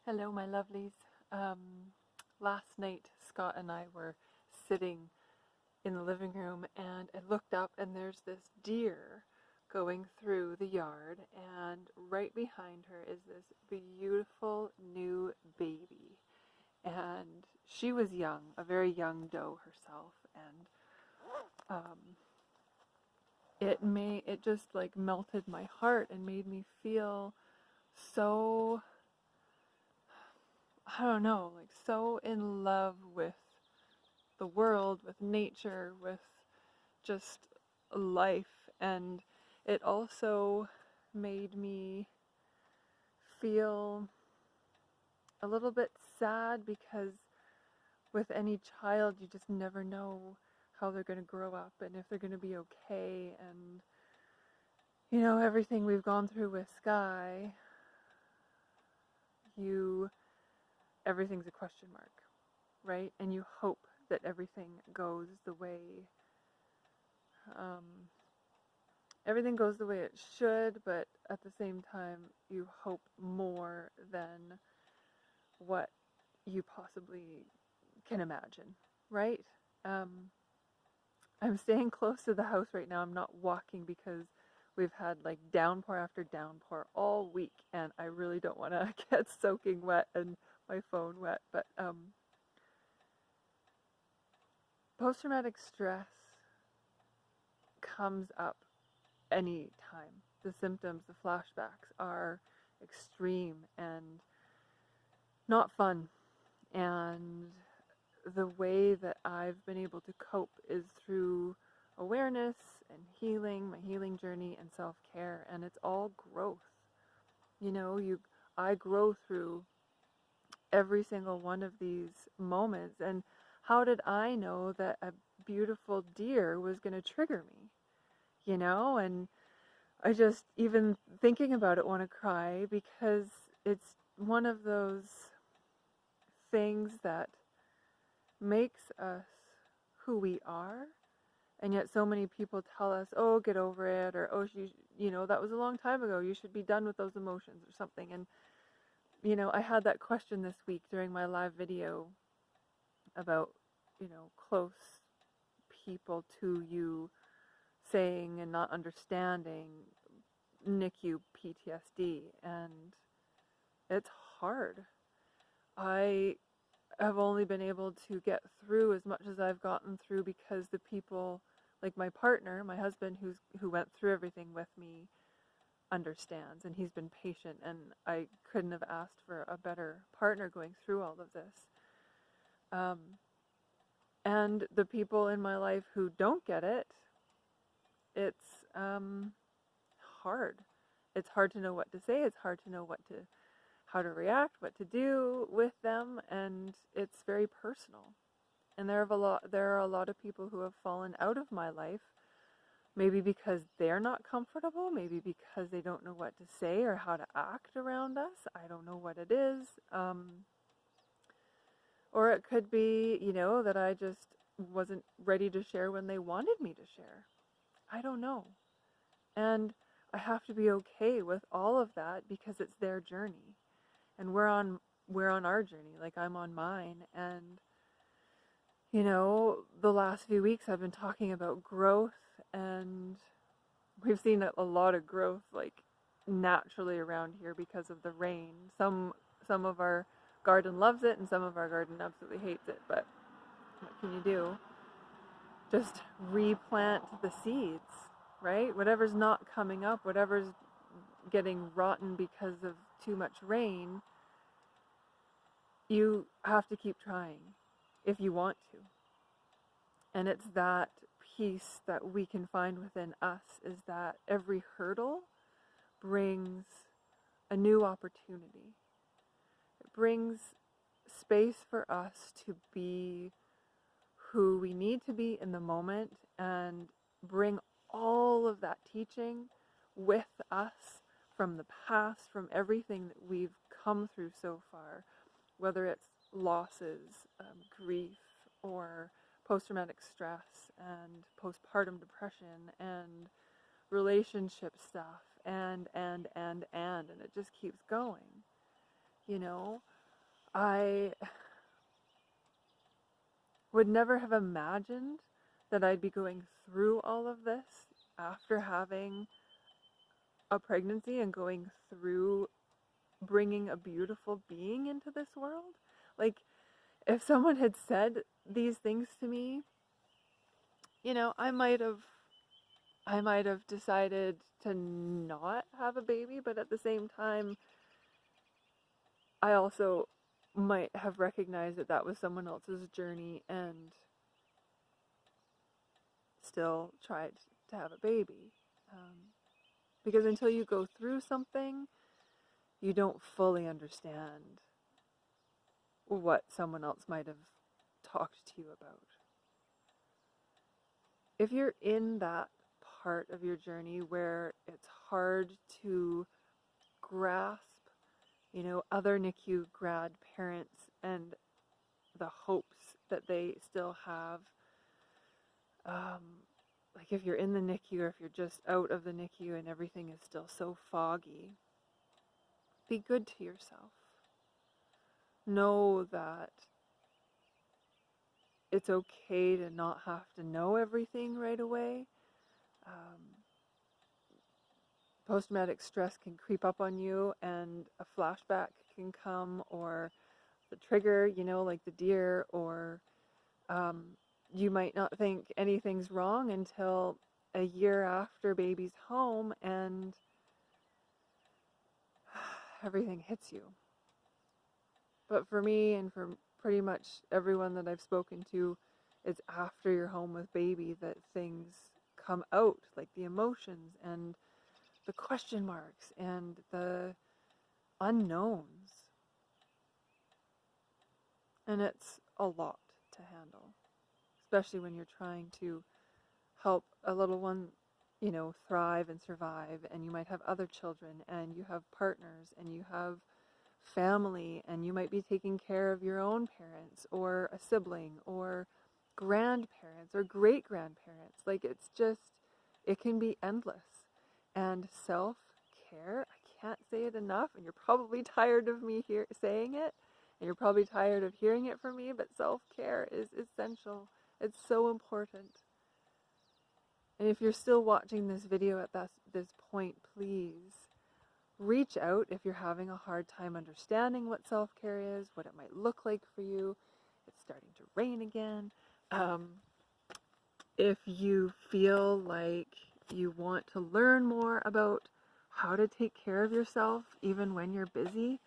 Hello, my lovelies. Last night, Scott and I were sitting in the living room, and I looked up, and there's this deer going through the yard, and right behind her is this beautiful new baby. And she was young, a very young doe herself, and it just like melted my heart and made me feel so, I don't know, like so in love with the world, with nature, with just life. And it also made me feel a little bit sad because with any child, you just never know how they're going to grow up and if they're going to be okay. And, everything we've gone through with Sky, everything's a question mark, right? And you hope that everything goes the way um, everything goes the way it should, but at the same time, you hope more than what you possibly can imagine, right? Um, I'm staying close to the house right now. I'm not walking because we've had like downpour after downpour all week, and I really don't want to get soaking wet and my phone wet. But post-traumatic stress comes up any time. The symptoms, the flashbacks are extreme and not fun. And the way that I've been able to cope is through awareness and healing, my healing journey and self-care, and it's all growth. I grow through every single one of these moments. And how did I know that a beautiful deer was going to trigger me? And I just, even thinking about it, want to cry because it's one of those things that makes us who we are. And yet so many people tell us, oh, get over it, or, oh, that was a long time ago. You should be done with those emotions or something. And, I had that question this week during my live video about, close people to you saying and not understanding NICU PTSD, and it's hard. I have only been able to get through as much as I've gotten through because the people, like my partner, my husband, who went through everything with me, understands, and he's been patient, and I couldn't have asked for a better partner going through all of this. And the people in my life who don't get it, it's hard. It's hard to know what to say. It's hard to know how to react, what to do with them, and it's very personal. And there are a lot of people who have fallen out of my life, maybe because they're not comfortable, maybe because they don't know what to say or how to act around us. I don't know what it is. Or it could be, that I just wasn't ready to share when they wanted me to share. I don't know. And I have to be okay with all of that because it's their journey. And we're on our journey, like I'm on mine. And the last few weeks I've been talking about growth, and we've seen a lot of growth like naturally around here because of the rain. Some of our garden loves it and some of our garden absolutely hates it, but what can you do? Just replant the seeds, right? Whatever's not coming up, whatever's getting rotten because of too much rain, you have to keep trying if you want to. And it's that peace that we can find within us, is that every hurdle brings a new opportunity. It brings space for us to be who we need to be in the moment and bring all of that teaching with us from the past, from everything that we've come through so far, whether it's losses, grief, or post-traumatic stress and postpartum depression and relationship stuff and it just keeps going, I would never have imagined that I'd be going through all of this after having a pregnancy and going through bringing a beautiful being into this world. Like, if someone had said these things to me, you know, I might have decided to not have a baby, but at the same time, I also might have recognized that that was someone else's journey and still tried to have a baby. Because until you go through something, you don't fully understand what someone else might have talked to you about. If you're in that part of your journey where it's hard to grasp, you know, other NICU grad parents and the hopes that they still have, like if you're in the NICU or if you're just out of the NICU and everything is still so foggy, be good to yourself. Know that it's okay to not have to know everything right away. Post-traumatic stress can creep up on you and a flashback can come, or the trigger, you know, like the deer, or you might not think anything's wrong until a year after baby's home and everything hits you. But for me and for pretty much everyone that I've spoken to, it's after you're home with baby that things come out, like the emotions and the question marks and the unknowns. And it's a lot to handle, especially when you're trying to help a little one, you know, thrive and survive, and you might have other children and you have partners and you have family and you might be taking care of your own parents or a sibling or grandparents or great grandparents. Like, it's just, it can be endless. And self-care, I can't say it enough, and you're probably tired of me saying it, and you're probably tired of hearing it from me, but self-care is essential. It's so important. And if you're still watching this video at this point, please reach out if you're having a hard time understanding what self-care is, what it might look like for you. It's starting to rain again. If you feel like you want to learn more about how to take care of yourself even when you're busy,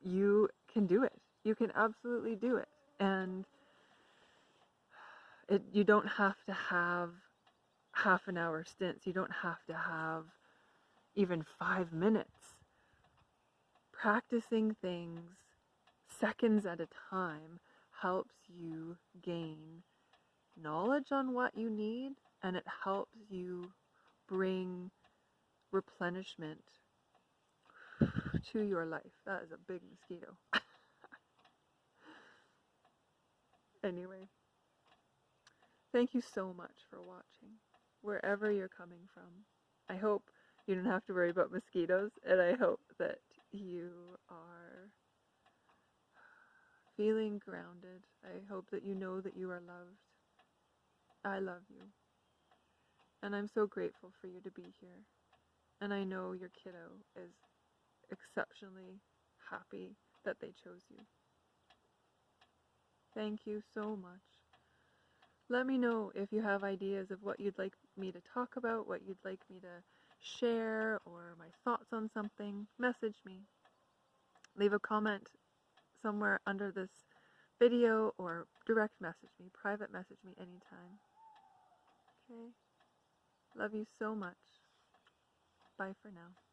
you can do it. You can absolutely do it. And you don't have to have half an hour stints. You don't have to have even 5 minutes. Practicing things seconds at a time helps you gain knowledge on what you need, and it helps you bring replenishment to your life. That is a big mosquito. Anyway, thank you so much for watching, wherever you're coming from. I hope you don't have to worry about mosquitoes, and I hope that you are feeling grounded. I hope that you know that you are loved. I love you. And I'm so grateful for you to be here. And I know your kiddo is exceptionally happy that they chose you. Thank you so much. Let me know if you have ideas of what you'd like me to talk about, what you'd like me to share, or my thoughts on something. Message me. Leave a comment somewhere under this video, or direct message me, private message me anytime. Okay? Love you so much. Bye for now.